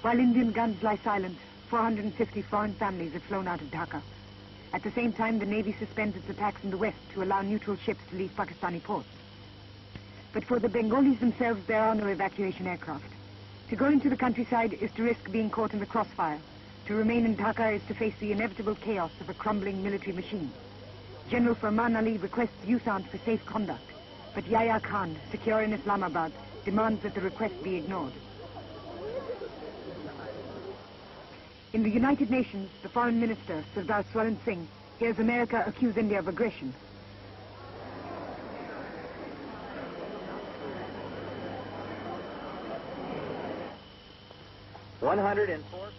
While Indian guns lie silent, 450 foreign families have flown out of Dhaka. At the same time, the Navy suspends its attacks in the west to allow neutral ships to leave Pakistani ports. But for the Bengalis themselves, there are no evacuation aircraft. To go into the countryside is to risk being caught in the crossfire. To remain in Dhaka is to face the inevitable chaos of a crumbling military machine. General Farman Ali requests USANT for safe conduct, but Yahya Khan, secure in Islamabad, demands that the request be ignored. In the United Nations, the Foreign Minister, Sardar Swaran Singh, hears America accuse India of aggression.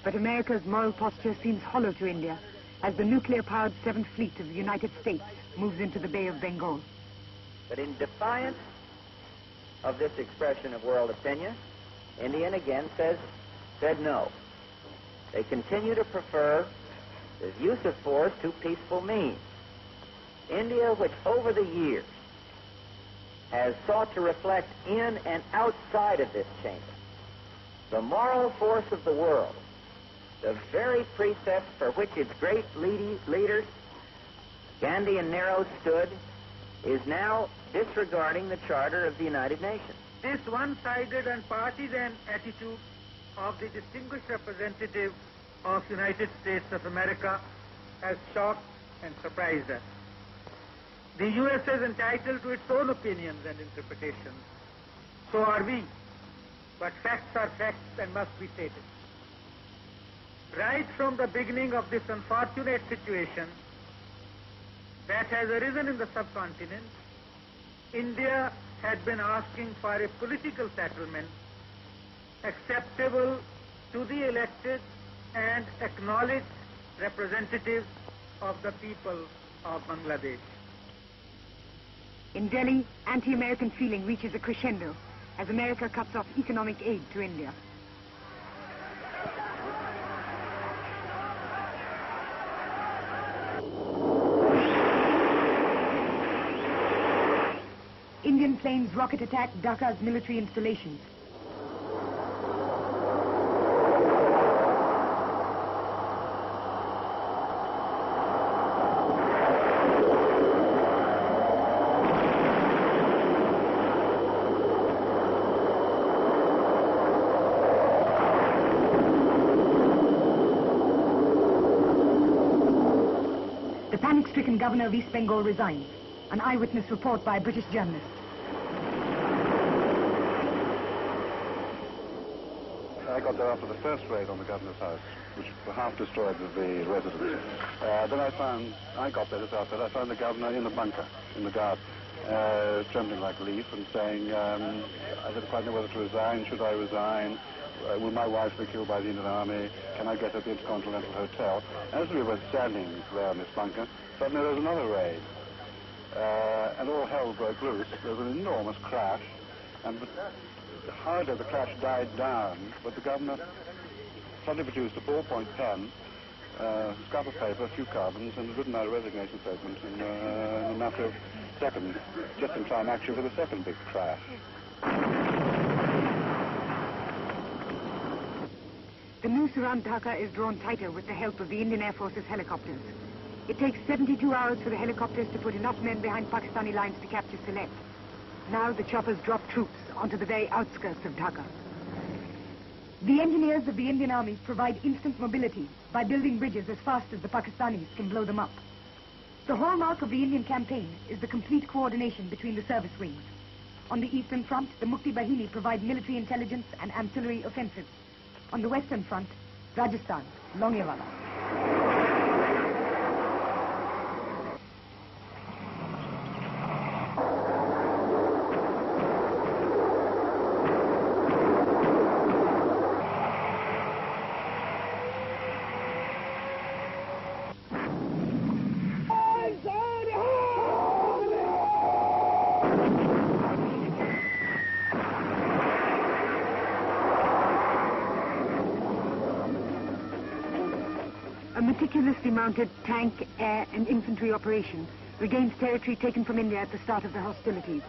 But America's moral posture seems hollow to India as the nuclear-powered 7th Fleet of the United States moves into the Bay of Bengal. But in defiance of this expression of world opinion, India again said no. They continue to prefer the use of force to peaceful means. India, which over the years has sought to reflect in and outside of this chamber the moral force of the world, the very precepts for which its great leaders, Gandhi and Nehru, stood, is now disregarding the Charter of the United Nations. This one-sided and partisan attitude of the distinguished representative of United States of America has shocked and surprised us. The U.S. is entitled to its own opinions and interpretations. So are we. But facts are facts and must be stated. Right from the beginning of this unfortunate situation that has arisen in the subcontinent, India had been asking for a political settlement acceptable to the elected and acknowledged representatives of the people of Bangladesh. In Delhi, anti-American feeling reaches a crescendo as America cuts off economic aid to India. Indian planes rocket attack Dhaka's military installations. The panic-stricken governor of East Bengal resigns. An eyewitness report by a British journalist. I got there after the first raid on the governor's house, which half destroyed the residence. Then I got there just after that. I found the governor in the bunker, in the guard, trembling like a leaf and saying, I didn't quite know whether to resign. Should I resign? Will my wife be killed by the Indian Army? Can I get at the Intercontinental Hotel? As we were standing there in this bunker, suddenly there was another raid. And all hell broke loose. There was an enormous crash, and hardly the crash died down, but the governor suddenly produced a ballpoint pen, scrap of paper, a few carbons, and had written out a resignation statement in a matter of seconds, just in time actually for the second big crash. The noose around Dhaka is drawn tighter with the help of the Indian Air Force's helicopters. It takes 72 hours for the helicopters to put enough men behind Pakistani lines to capture Sylhet. Now the choppers drop troops onto the very outskirts of Dhaka. The engineers of the Indian Army provide instant mobility by building bridges as fast as the Pakistanis can blow them up. The hallmark of the Indian campaign is the complete coordination between the service wings. On the eastern front, the Mukti Bahini provide military intelligence and ancillary offensives. On the western front, Rajasthan, Longewala. A meticulously mounted tank, air and infantry operation regains territory taken from India at the start of the hostilities.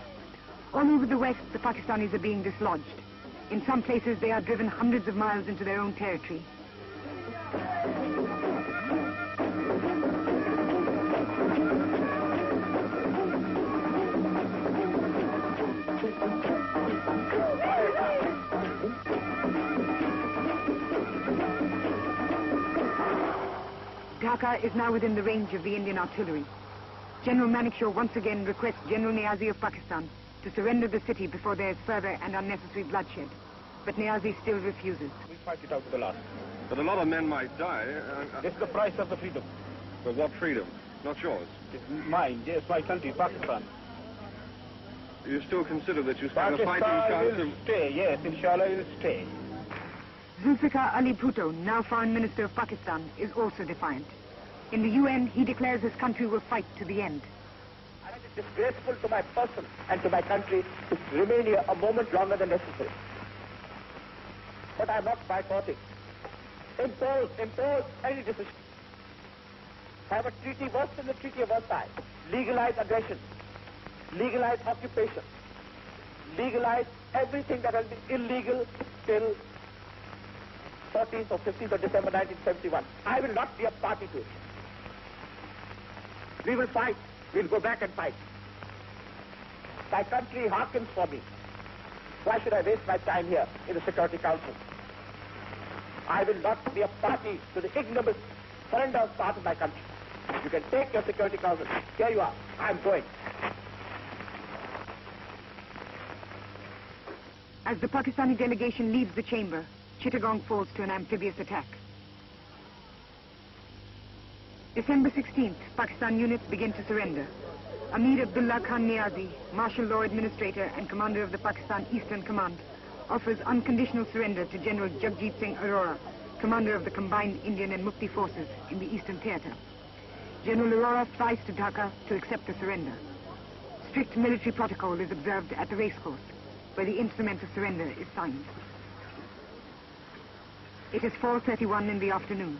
All over the west, the Pakistanis are being dislodged. In some places, they are driven hundreds of miles into their own territory. Dhaka is now within the range of the Indian artillery. General Manekshaw once again requests General Niazi of Pakistan to surrender the city before there is further and unnecessary bloodshed. But Niazi still refuses. We fight it out to the last. But a lot of men might die. It's the price of the freedom. But what freedom? Not yours. It's mine, yes, my country, Pakistan. You still consider that you stand a fighting chance Pakistan will stay, yes, inshallah it will stay. Zulfikar Ali Bhutto, now Foreign Minister of Pakistan, is also defiant. In the UN, he declares his country will fight to the end. I think it's disgraceful to my person and to my country to remain here a moment longer than necessary. But I'm not boycotting. Impose any decision. Have a treaty worse than the Treaty of Versailles. Legalize aggression. Legalize occupation. Legalize everything that has been illegal till 14th or 15th of December 1971. I will not be a party to it. We will fight. We'll go back and fight. My country hearkens for me. Why should I waste my time here in the Security Council? I will not be a party to the ignominious surrender of part of my country. You can take your Security Council. Here you are. I'm going. As the Pakistani delegation leaves the chamber, Chittagong falls to an amphibious attack. December 16th, Pakistan units begin to surrender. Amir Abdullah Khan Niazi, martial law administrator and commander of the Pakistan Eastern Command, offers unconditional surrender to General Jagjit Singh Arora, commander of the combined Indian and Mukti forces in the Eastern Theatre. General Arora flies to Dhaka to accept the surrender. Strict military protocol is observed at the racecourse, where the instrument of surrender is signed. It is 4:31 in the afternoon.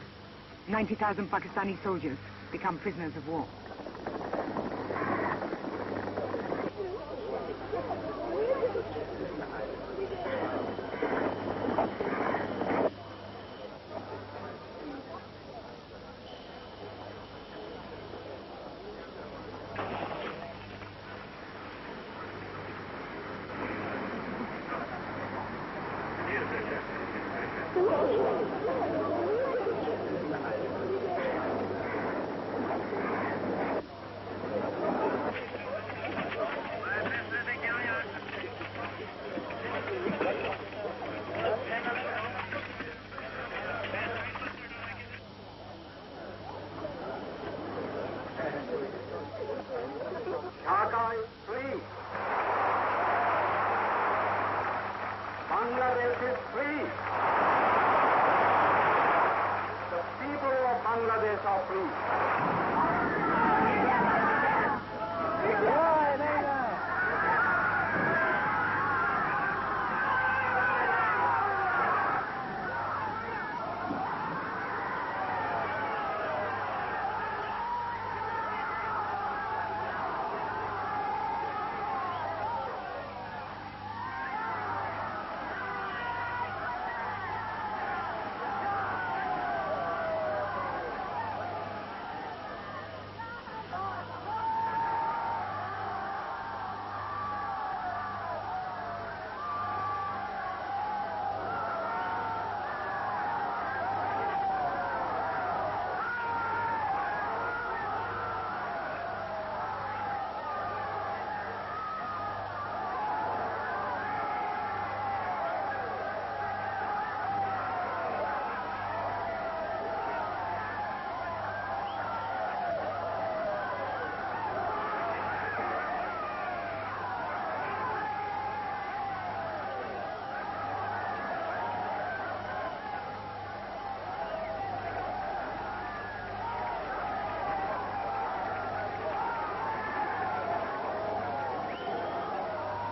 90,000 Pakistani soldiers become prisoners of war. Dhaka is free. Bangladesh is free. The people of Bangladesh are free.